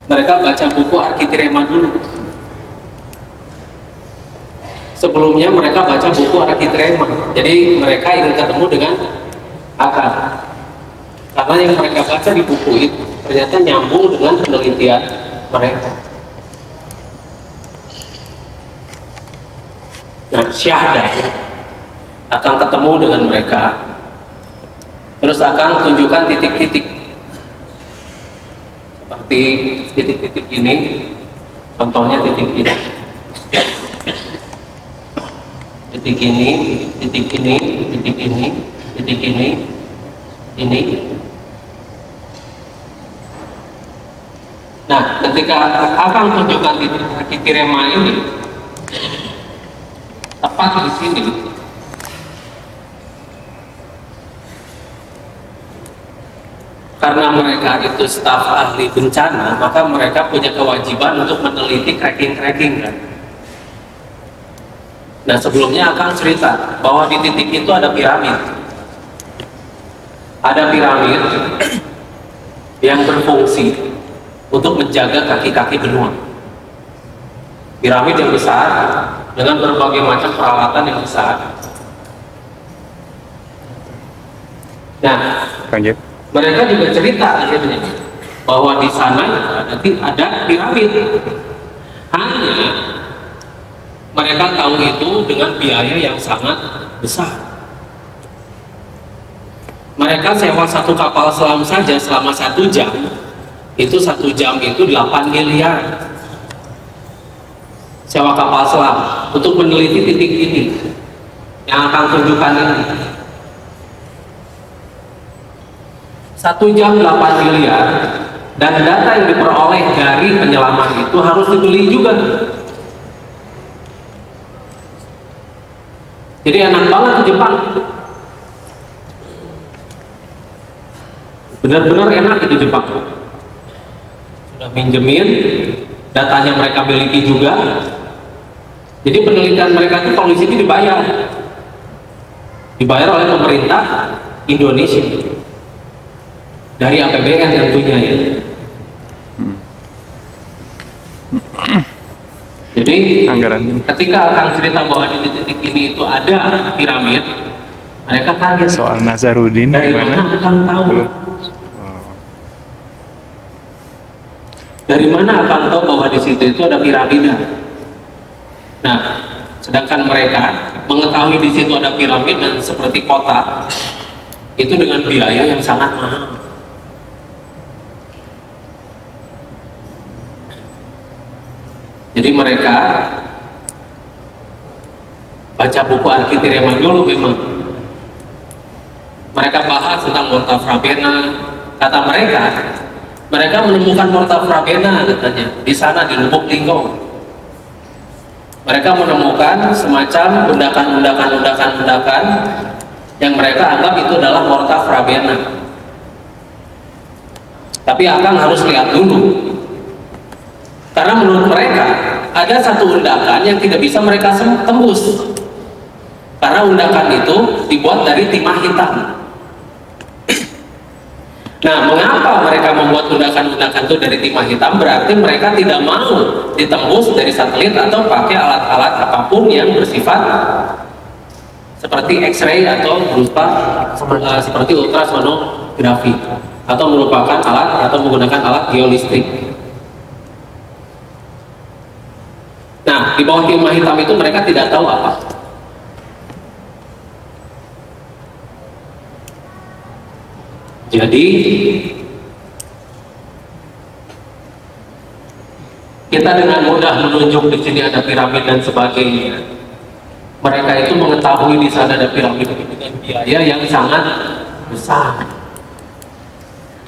mereka baca buku Arkitirema dulu. Sebelumnya mereka baca buku Arkitirema, jadi mereka ingin ketemu dengan Akang. Karena yang mereka baca di buku itu ternyata nyambung dengan penelitian mereka. Nah, syahadah akan ketemu dengan mereka, terus akan tunjukkan titik-titik seperti titik-titik ini, contohnya titik ini, titik ini, titik ini, titik ini, titik ini, ini. Nah, ketika akan tunjukkan titik Arkitirema ini tepat di sini, karena mereka itu staf ahli bencana, maka mereka punya kewajiban untuk meneliti cracking kan. Nah, sebelumnya akan cerita bahwa di titik itu ada piramid. Ada piramid yang berfungsi untuk menjaga kaki-kaki benua. Piramid yang besar dengan berbagai macam peralatan yang besar. Nah, mereka juga cerita akhirnya bahwa di sana nanti ada piramid. Hanya mereka tahu itu dengan biaya yang sangat besar. Mereka sewa satu kapal selam saja selama 1 jam. Itu 1 jam itu 8 miliar. Sewa kapal selam untuk meneliti titik ini yang akan tunjukkan ini. 1 jam 8 miliar, dan data yang diperoleh dari penyelaman itu harus dibeli juga. Jadi enak banget di Jepang, benar-benar enak di Jepang. Sudah minjemin, datanya mereka miliki juga. Jadi penelitian mereka itu kalau di sini dibayar oleh pemerintah Indonesia dari APBN tentunya ya. Jadi ketika akan cerita bahwa di titik ini itu ada piramid, mereka kaget. Soal Nazarudin dari mana akan tahu? Dari mana akan tahu bahwa di situ itu ada piramida? Nah, sedangkan mereka mengetahui di situ ada piramid dan seperti kota itu dengan biaya yang sangat mahal. Jadi mereka baca buku Arkitirema dulu memang. Mereka bahas tentang Morta Frabena. Kata mereka menemukan Morta Frabena katanya di sana di Lubuk Linggau. Mereka menemukan semacam undakan yang mereka anggap itu adalah Morta Frabena. Tapi Akang harus lihat dulu. Karena menurut mereka ada satu undakan yang tidak bisa mereka tembus. Karena undakan itu dibuat dari timah hitam. Nah, mengapa mereka membuat undakan-undakan itu dari timah hitam? Berarti mereka tidak mau ditembus dari satelit atau pakai alat-alat apapun yang bersifat seperti X-ray atau berupa seperti ultrasonografi atau merupakan alat atau menggunakan alat geolistrik. Nah, di bawah timah hitam itu mereka tidak tahu apa. Jadi kita dengan mudah menunjuk di sini ada piramid dan sebagainya. Mereka itu mengetahui di sana ada piramid dengan biaya yang sangat besar.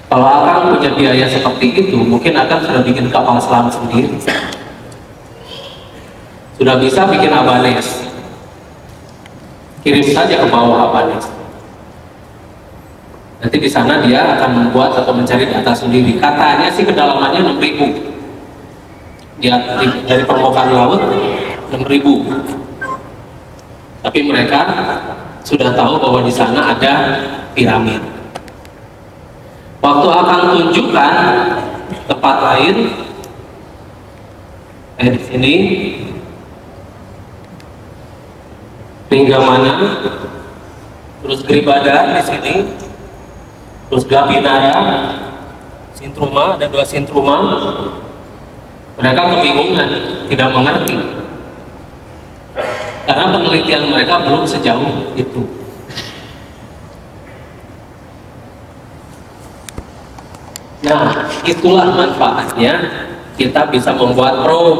Kalau Akang punya biaya seperti itu, mungkin Akang sudah bikin kapal selam sendiri. Sudah bisa bikin Abanes. Kirim saja ke bawah Abanes. Nanti di sana dia akan membuat atau mencari data sendiri. Katanya sih kedalamannya 6.000. Dari permukaan laut 6.000. Tapi mereka sudah tahu bahwa di sana ada piramid. Waktu akan tunjukkan tempat lain, di sini Ringgamana, terus Gribada di sini, terus Gabinara, Sintruma, ada 2 Sintruma. Mereka kebingungan, tidak mengerti, karena penelitian mereka belum sejauh itu. Nah, itulah manfaatnya kita bisa membuat probe.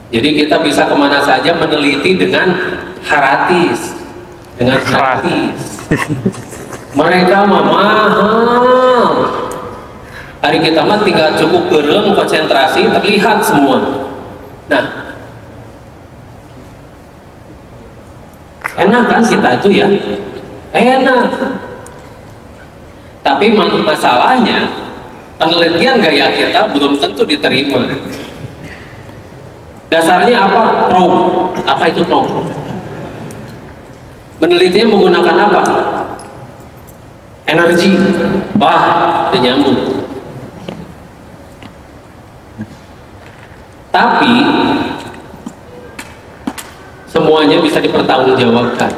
Jadi kita bisa kemana saja meneliti dengan haratis, dengan gratis. Mereka mah mahal. Hari kita mah tinggal cukup gerem, konsentrasi, terlihat semua. Nah, enak kan kita itu ya? Enak. Tapi masalahnya penelitian gaya kita belum tentu diterima. Dasarnya apa? Probe. Apa itu probe? Menelitinya menggunakan apa? Energi. Wah, udah nyambung. Tapi semuanya bisa dipertanggungjawabkan.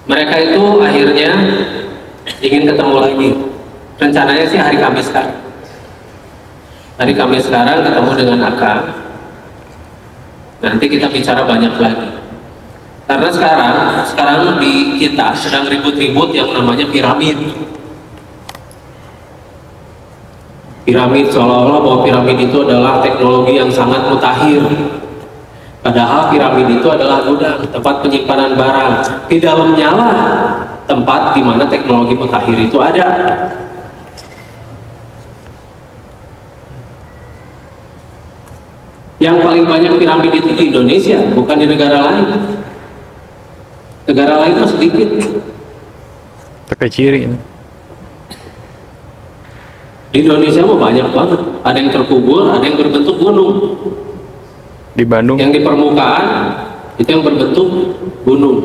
Mereka itu akhirnya ingin ketemu lagi. Rencananya sih hari Kamis sekarang. Hari Kamis sekarang ketemu dengan Akang. Nanti kita bicara banyak lagi. Karena sekarang di kita sedang ribut-ribut yang namanya piramid. Piramid seolah-olah bahwa piramid itu adalah teknologi yang sangat mutakhir. Padahal piramid itu adalah gudang, tempat penyimpanan barang. Di dalamnya lah tempat di mana teknologi mutakhir itu ada. Yang paling banyak piramid itu di Indonesia, bukan di negara lain. Negara lain itu sedikit. Terkecil ini. Di Indonesia mah banyak banget. Ada yang terkubur, ada yang berbentuk gunung. Di Bandung. Yang di permukaan itu yang berbentuk gunung.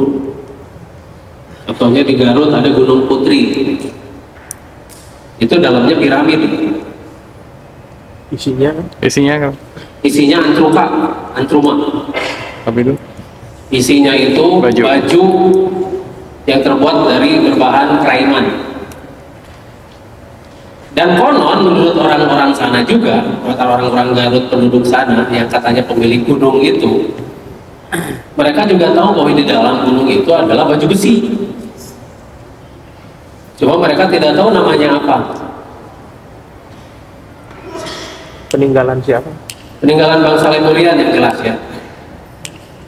Contohnya di Garut ada Gunung Putri. Itu dalamnya piramid. Isinya kan? Isinya antruma. Apa itu? Isinya itu baju yang terbuat dari berbahan kraiman. Dan konon menurut orang-orang sana juga, orang-orang Garut penduduk sana yang katanya pemilik gunung itu, mereka juga tahu bahwa di dalam gunung itu adalah baju besi. Cuma mereka tidak tahu namanya apa. Peninggalan siapa? Peninggalan bangsa Lemurian yang jelas ya.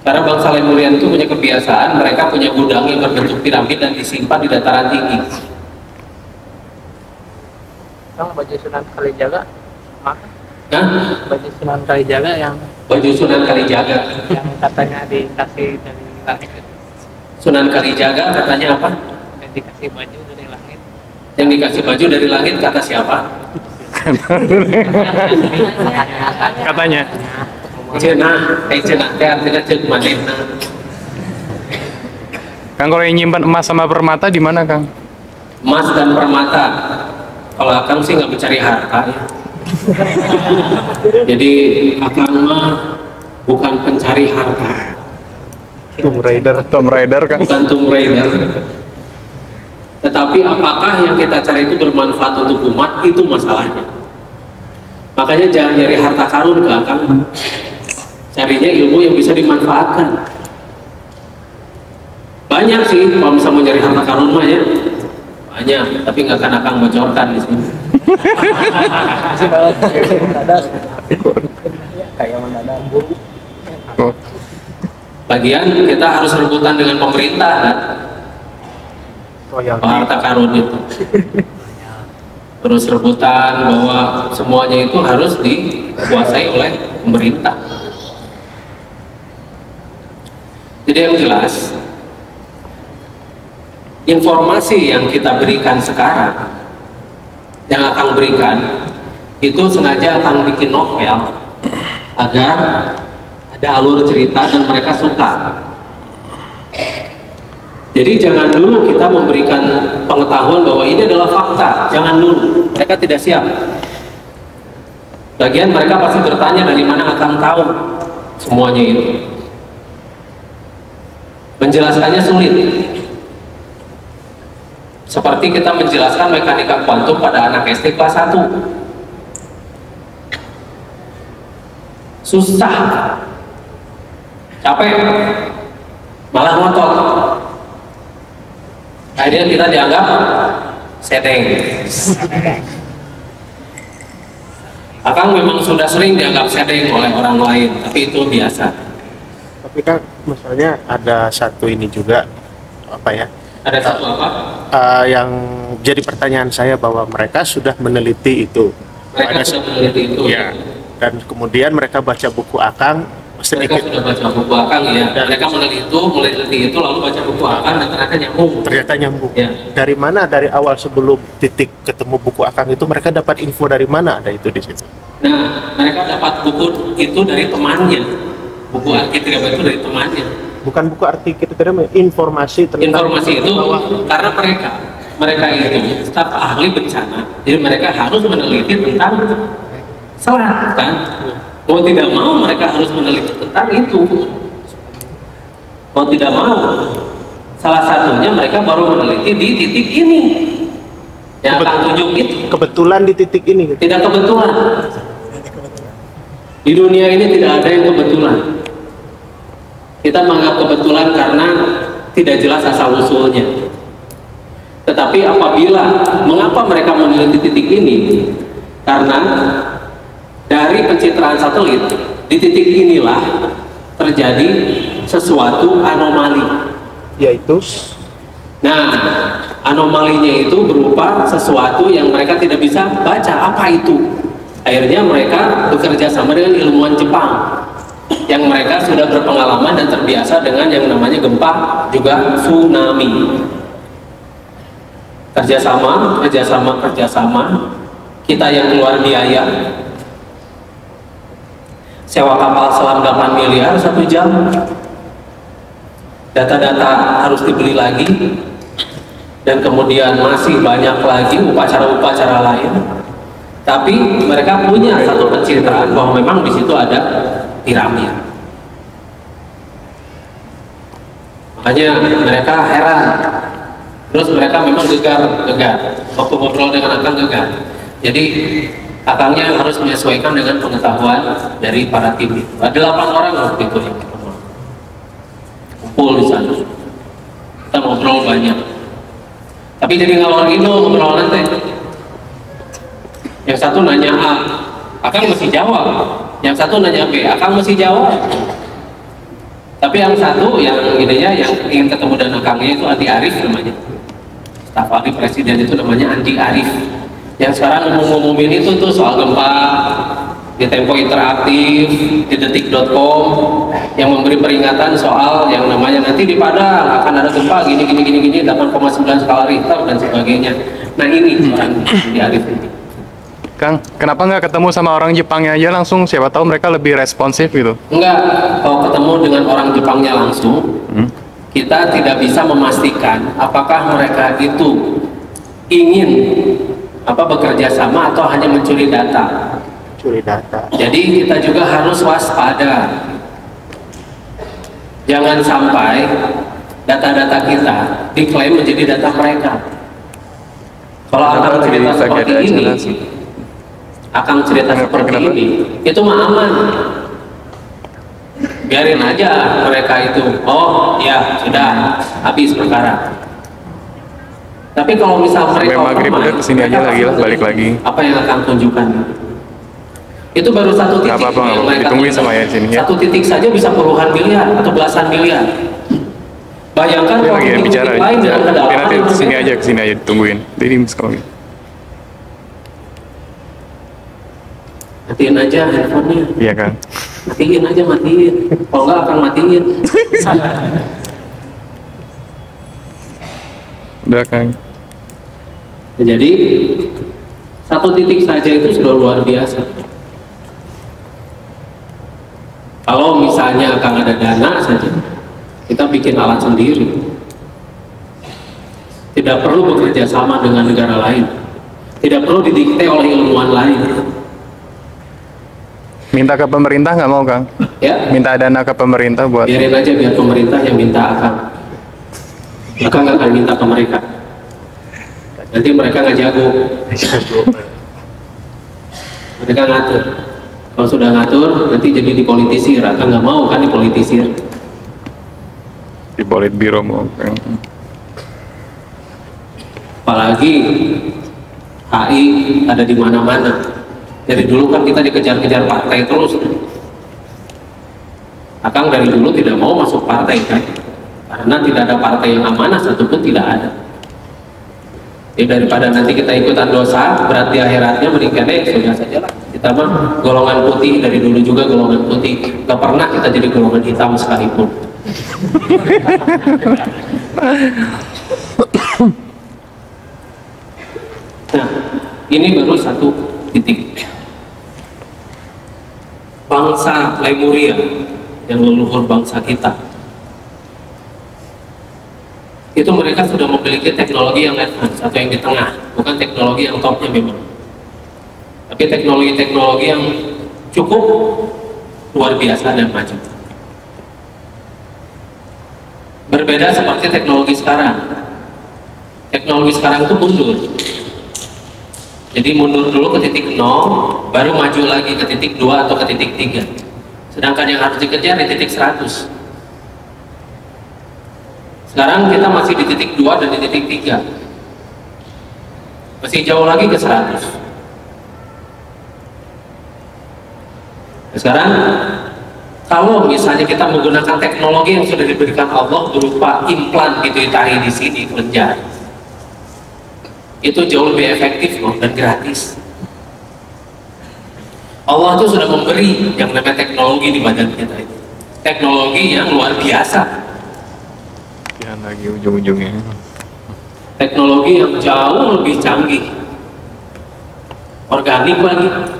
Karena bangsa Lemurian itu punya kebiasaan, mereka punya gudang yang berbentuk piramid dan disimpan di dataran tinggi. Baju Sunan Kalijaga, maka Nah, baju Sunan Kalijaga yang Sunan Kalijaga. yang katanya dikasih dari langit. Sunan Kalijaga katanya apa? Yang dikasih baju dari langit. Yang dikasih baju dari langit kata siapa? Katanya. Cenah, cenah teh artinya ceuk manehna. Kang, kalau yang nyimpan emas sama permata di mana, Kang? Emas dan permata. Kalau Akang sih nggak mencari harta ya. Jadi Akang mah bukan pencari harta. Tomb Raider kan? Bukan Tomb Raider. Tetapi apakah yang kita cari itu bermanfaat untuk umat, itu masalahnya. Makanya jangan nyari harta karun ke Akang. Carinya ilmu yang bisa dimanfaatkan. Banyak sih kalau misalnya mau nyari harta karun mah ya. Banyak, tapi nggak akan Akang bocorkan di sini. Kayak mendadak. Oh. Lagian kita harus rebutan dengan pemerintah kan? Harta karun itu. Terus rebutan bahwa semuanya itu harus dikuasai oleh pemerintah. Jadi yang jelas, informasi yang kita berikan sekarang, yang akan berikan itu sengaja akan bikin novel agar ada alur cerita dan mereka suka. Jadi jangan dulu kita memberikan pengetahuan bahwa ini adalah fakta, jangan dulu. Mereka tidak siap. Lagian mereka pasti bertanya dari mana akan tahu semuanya itu. Menjelaskannya sulit. Seperti kita menjelaskan mekanika kuantum pada anak SD kelas 1. Susah. Capek. Malah ngotot. Akhirnya kita dianggap sedeng. Akang memang sudah sering dianggap sedeng oleh orang lain, tapi itu biasa. Tapi kan misalnya ada satu ini juga apa ya? Ada satu apa? Yang jadi pertanyaan saya bahwa mereka sudah meneliti itu. Mereka sudah meneliti itu. Ya. Dan kemudian mereka baca buku Akang Mereka sedikit. sudah baca buku Akang ya. Mereka meneliti itu lalu baca buku Akang dan ternyata nyambung. Ternyata nyambung. Ya. Dari mana dari awal sebelum titik ketemu buku Akang itu mereka dapat info dari mana ada itu di situ? Nah, mereka dapat buku itu dari temannya. Buku Alkitab itu dari temannya. Bukan buku arti kita informasi tentang Informasi itu karena mereka itu staf ahli bencana, jadi mereka harus meneliti tentang selat kan. Mau tidak mau mereka harus meneliti tentang itu. Mau tidak mau, salah satunya mereka baru meneliti di titik ini. Yang akan tunjuk itu. Kebetulan di titik ini. Gitu. Tidak kebetulan. Di dunia ini tidak ada yang kebetulan. Kita menganggap kebetulan karena tidak jelas asal-usulnya. Tetapi apabila, mengapa mereka meneliti titik ini? Karena dari pencitraan satelit, di titik inilah terjadi sesuatu anomali. Yaitu? Nah, anomalinya itu berupa sesuatu yang mereka tidak bisa baca. Apa itu? Akhirnya mereka bekerja sama dengan ilmuwan Jepang yang mereka sudah berpengalaman dan terbiasa dengan yang namanya gempa juga tsunami. Kerjasama. Kita yang keluar biaya, sewa kapal selam 8 miliar 1 jam, data-data harus dibeli lagi, dan kemudian masih banyak lagi upacara-upacara lain. Tapi mereka punya satu pencitraan bahwa memang di situ ada piramid. Makanya mereka heran. Terus mereka memang gegar. Waktu ngobrol dengan Akang gegar. Jadi Akangnya harus menyesuaikan dengan pengetahuan dari para tim. Ada 8 orang waktu itu yang kumpul di sana. Kita ngobrol banyak. Tapi jadi ngalor gitu ngobrol nanti. Yang satu nanya A, Akang mesti jawab. Yang satu nanya B, Akang mesti jawab. Tapi yang satu, yang idenya yang ingin ketemu dan Akangnya itu Andi Arief namanya. Staf ahli presiden itu namanya Andi Arief. Yang sekarang ngomong-ngomongin itu tuh soal gempa di Tempo Interaktif, di detik.com yang memberi peringatan soal yang namanya nanti di Padang akan ada gempa gini 8,9 skala Richter dan sebagainya. Nah ini orang Andi Arief ini. Kang, kenapa nggak ketemu sama orang Jepangnya aja langsung? Siapa tahu mereka lebih responsif gitu. Enggak, kalau ketemu dengan orang Jepangnya langsung, kita tidak bisa memastikan apakah mereka itu ingin bekerja sama atau hanya mencuri data. Curi data. Jadi kita juga harus waspada. Jangan sampai data-data kita diklaim menjadi data mereka. Kalau akan cerita seperti ini, Akang cerita seperti ini, itu mah aman. Biarin aja mereka itu, oh ya sudah habis perkara. Tapi kalau misal mereka maghrib udah kesini aja lagi lah, balik lagi. Apa yang akan tunjukkan? Itu baru satu titik. Apa-apa, yang mereka ditungguin sama ya sini ya. Satu titik saja bisa puluhan miliar atau belasan miliar. Bayangkan Dia kalau lagi titik bicara, lain dalam nanti kedalaman kesini aja, ditungguin. Jadi sekarang matiin aja handphonenya. iya kan. Matiin aja, matiin. Kalau nggak akan matiin. Udah kan. Jadi satu titik saja itu sudah luar biasa. Kalau misalnya akan ada dana saja, kita bikin alat sendiri. tidak perlu bekerja sama dengan negara lain, tidak perlu didikte oleh ilmuwan lain. Minta ke pemerintah nggak mau, Kang? Ya, Minta dana ke pemerintah buat... biarin aja, biar pemerintah yang minta akan. Akang nggak akan minta ke mereka. Nanti mereka nggak jago. Mereka ngatur. Kalau sudah ngatur, nanti jadi dipolitisir. Akang nggak mau kan dipolitisir. Di Politbiro mau, Kang. Apalagi HI ada di mana-mana. Dari dulu kan kita dikejar-kejar partai terus. Akang dari dulu tidak mau masuk partai kan, karena tidak ada partai yang amanah satupun, tidak ada. Ya daripada nanti kita ikutan dosa berat di akhiratnya, mendingan sudah saja lah. Kita mah golongan putih dari dulu juga golongan putih, gak pernah kita jadi golongan hitam sekalipun. Nah, ini baru satu titik. Bangsa Lemuria yang leluhur bangsa kita, itu mereka sudah memiliki teknologi yang advance atau yang di tengah, bukan teknologi yang topnya memang, tapi teknologi-teknologi yang cukup luar biasa dan maju. Berbeda seperti teknologi sekarang. Teknologi sekarang itu mundur. Jadi mundur dulu ke titik 0, baru maju lagi ke titik 2 atau ke titik 3. Sedangkan yang harus dikejar di titik 100. Sekarang kita masih di titik 2 dan di titik 3. Masih jauh lagi ke 100. Sekarang kalau misalnya kita menggunakan teknologi yang sudah diberikan Allah berupa implan gitu ditarik di sini, kelenjar, itu jauh lebih efektif loh dan gratis. Allah tuh sudah memberi yang namanya teknologi di badan kita itu, teknologi yang luar biasa, Ya, lagi ujung-ujungnya. teknologi yang jauh lebih canggih, organik lagi.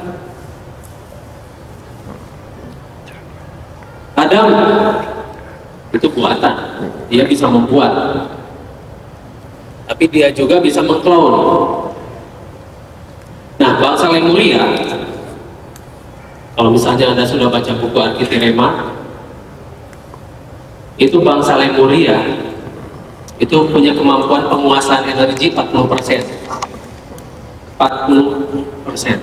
Adam itu buatan, dia bisa membuat, tapi dia juga bisa mengklon. Nah, bangsa Lemuria, kalau misalnya Anda sudah baca buku Arkitirema, itu bangsa Lemuria itu punya kemampuan penguasaan energi 40%. 40%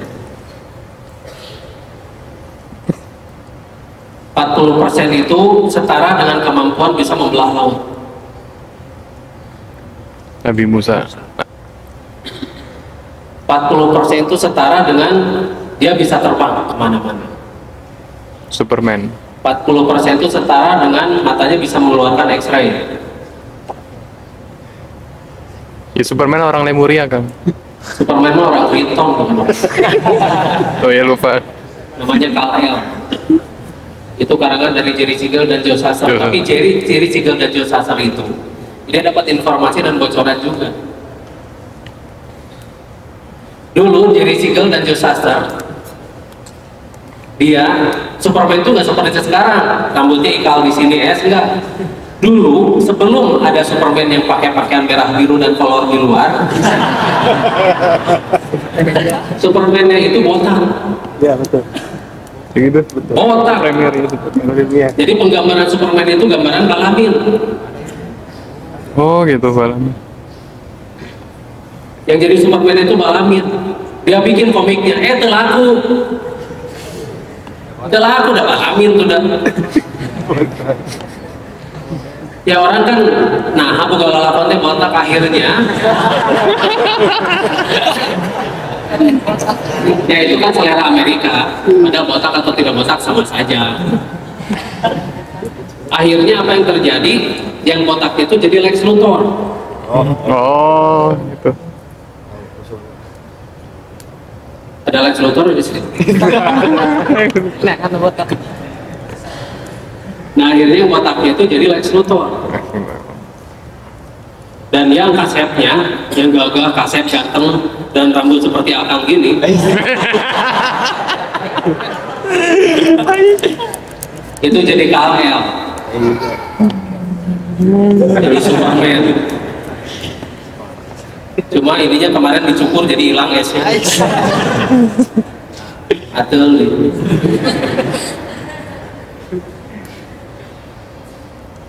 itu setara dengan kemampuan bisa membelah laut. Nabi Musa. 40% itu setara dengan dia bisa terbang kemana-mana. Superman. 40% itu setara dengan matanya bisa mengeluarkan X-ray. Ya, Superman orang Lemuria, Kang. Superman mah orang Krypton, teman-teman. Oh ya, lupa. Namanya Kal-El. Itu karangan dari Jerry Siegel dan Joe Sasser. Joe Tapi Jerry Siegel dan Joe Sasser itu dia dapat informasi dan bocoran juga. Dulu Jerry Siegel dan Joe Sasser, dia Superman itu nggak seperti sekarang, rambutnya ikal di sini, enggak. Dulu sebelum ada Superman yang pakai pakaian merah biru dan kolor di luar, Superman-nya itu botak. Ya betul. Gitu. Botak. Iya. Jadi penggambaran Superman itu gambaran Balamin. Oh gitu, Balam. Yang jadi Superman itu Balamin. Dia bikin komiknya, terlaku. Terlaku udah Balamin tuh udah. Ya orang kan, nah boga lalapan teh botak akhirnya. Ya itu kan selera Amerika, ada botak atau tidak botak sama saja. Akhirnya apa yang terjadi? Yang botak itu jadi Lex Luthor. Oh gitu. Ada Lex Luthor di sini. Nah, kan botak. Nah akhirnya yang botaknya itu jadi Lex Luthor. Dan yang kasepnya, yang gagah, kasep ganteng dan rambut seperti akang gini, itu jadi Kal-El, jadi Superman. Cuma ininya kemarin dicukur jadi hilang esnya. Atul.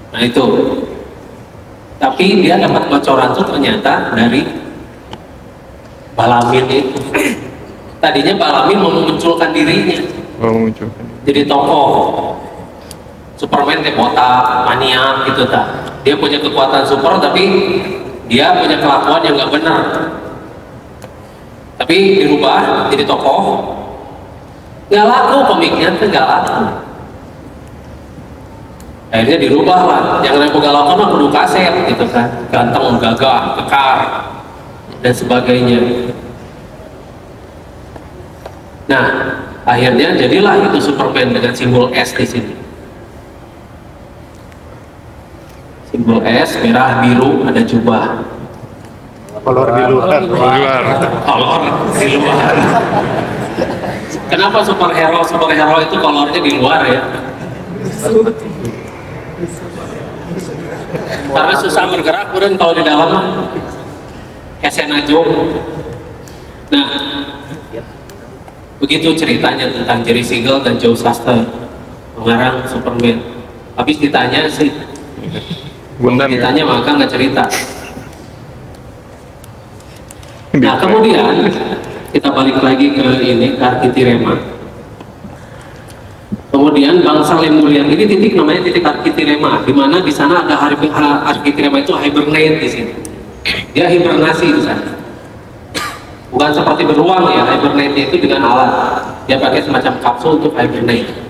Nah itu. Tapi dia dapat bocoran tuh ternyata dari Balamin itu. Tadinya Balamin mau memunculkan dirinya. Oh, munculkan. Jadi tokoh Superman kayak botak, maniak gitu tak. Dia punya kekuatan super tapi dia punya kelakuan yang nggak benar. Tapi dirubah jadi tokoh, nggak laku komiknya tuh nggak laku. Akhirnya dirubah lah, jangan yang galau kan kudu kaset gitu kan, ganteng, gagah, kekar dan sebagainya. Nah, akhirnya jadilah itu Superman dengan simbol S di sini. Simbol S, merah, biru, ada jubah. Kolor di luar. Luar. Kolor di luar. Kenapa superhero itu kolornya di luar ya? Karena susah bergerak, kemudian kalau di dalam kesen aja. Nah, begitu ceritanya tentang Jerry Siegel dan Joe Shuster pengarang Superman. Habis ditanya sih, Bundan ya? ditanya maka nggak cerita. Nah kemudian kita balik lagi ke ini, ke Arkitirema. Kemudian bangsa Lemuria ini titik namanya titik Arkitirema, di mana di sana ada Arkitirema itu hibernate di sini. Dia hibernasi di sana. Bukan seperti beruang ya, hibernate itu dengan alat. Dia pakai semacam kapsul untuk hibernate.